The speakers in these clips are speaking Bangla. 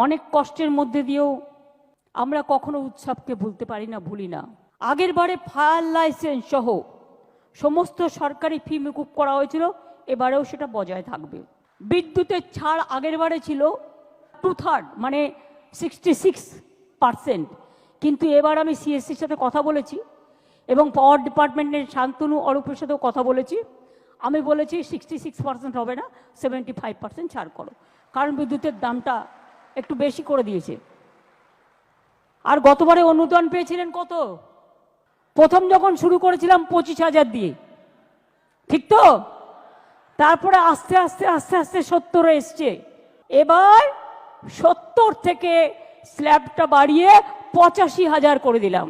অনেক কষ্টের মধ্যে দিয়েও আমরা কখনো উৎসবকে ভুলি না। আগের বারে ফায়ার লাইসেন্স সহ সমস্ত সরকারি ফি মকুব করা হয়েছিল, এবারেও সেটা বজায় থাকবে। বিদ্যুতের ছাড় আগের বারে ছিল 2/3 মানে 66%, কিন্তু এবার আমি সিএসসির সাথে কথা বলেছি এবং পাওয়ার ডিপার্টমেন্টের শান্তনু অরূপের সাথেও কথা বলেছি। আমি বলেছি 66% হবে না, 75% ছাড় করো, কারণ বিদ্যুতের দামটা একটু বেশি করে দিয়েছে। আর গতবারে অনুদান পেয়েছিলেন কত? প্রথম যখন শুরু করেছিলাম 25,000 দিয়ে, ঠিক তো? তারপরে আস্তে আস্তে আস্তে আস্তে 70 এসছে। এবার 70 থেকে স্ল্যাবটা বাড়িয়ে 85,000 করে দিলাম।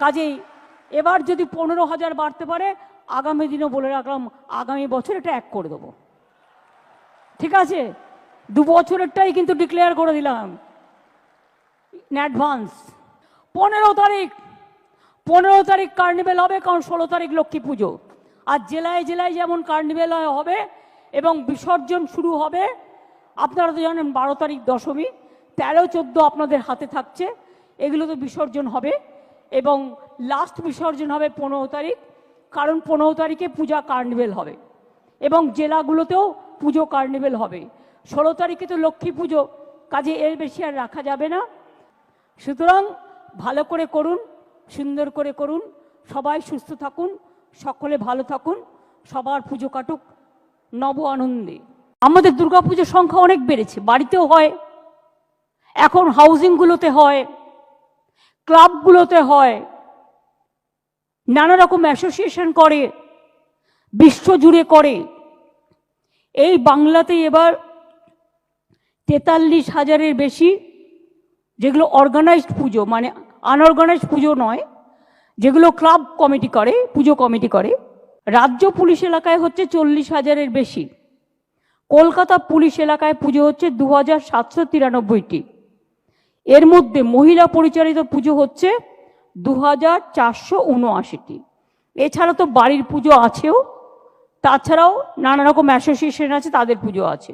কাজেই এবার যদি 15,000 বাড়তে পারে, আগামী দিনও বলে রাখলাম, আগামী বছর এটা 1 করে দেবো। ঠিক আছে? 2 বছরেরটাই কিন্তু ডিক্লেয়ার করে দিলাম ইন অ্যাডভান্স। 15 তারিখ কার্নিভেল হবে, কারণ 16 তারিখ লক্ষ্মী পুজো। আর জেলায় জেলায় যেমন কার্নিভেল হবে এবং বিসর্জন শুরু হবে। আপনারা তো জানেন 12 তারিখ দশমী, 13-14 আপনাদের হাতে থাকছে, এগুলো তো বিসর্জন হবে এবং লাস্ট বিসর্জন হবে 15 তারিখ, কারণ 15 তারিখে পূজা কার্নিভেল হবে এবং জেলাগুলোতেও পুজো কার্নিভেল হবে। 16 তারিখে তো লক্ষ্মী পুজো, কাজে এর বেশি আর রাখা যাবে না। সুতরাং ভালো করে করুন, সুন্দর করে করুন, সবাই সুস্থ থাকুন, সকলে ভালো থাকুন, সবার পুজো কাটুক নব আনন্দে। আমাদের দুর্গাপুজোর সংখ্যা অনেক বেড়েছে, বাড়িতেও হয়, এখন হাউজিংগুলোতে হয়, ক্লাবগুলোতে হয়, নানা রকম অ্যাসোসিয়েশন করে, বিশ্বজুড়ে করে। এই বাংলাতে এবার 43,000-এর বেশি যেগুলো অর্গানাইজড পুজো, মানে আনঅর্গানাইজড পুজো নয়, যেগুলো ক্লাব কমিটি করে, পুজো কমিটি করে। রাজ্য পুলিশ এলাকায় হচ্ছে 40,000-এর বেশি। কলকাতা পুলিশ এলাকায় পুজো হচ্ছে 2,793টি। এর মধ্যে মহিলা পরিচালিত পুজো হচ্ছে 2,479টি। এছাড়া তো বাড়ির পুজো আছেও, তাছাড়াও নানা রকম অ্যাসোসিয়েশন আছে, তাদের পুজো আছে।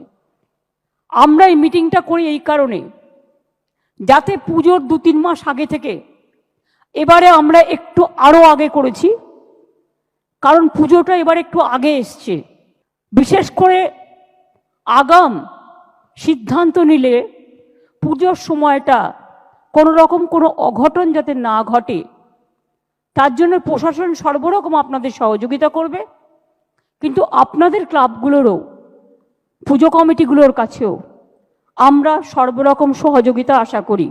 আমরা এই মিটিংটা করি এই কারণে, যাতে পুজোর 2-3 মাস আগে থেকে, এবারে আমরা একটু আরো আগে করেছি, কারণ পুজোটা এবার একটু আগে এসছে। বিশেষ করে আগাম সিদ্ধান্ত নিলে পুজোর সময়টা কোনো রকম কোনো অঘটন যাতে না ঘটে, তার জন্য প্রশাসন সর্বরকম আপনাদের সহযোগিতা করবে, কিন্তু আপনাদের ক্লাবগুলোরও, পুজো কমিটিগুলোর কাছেও আমরা সর্বরকম সহযোগিতা আশা করি।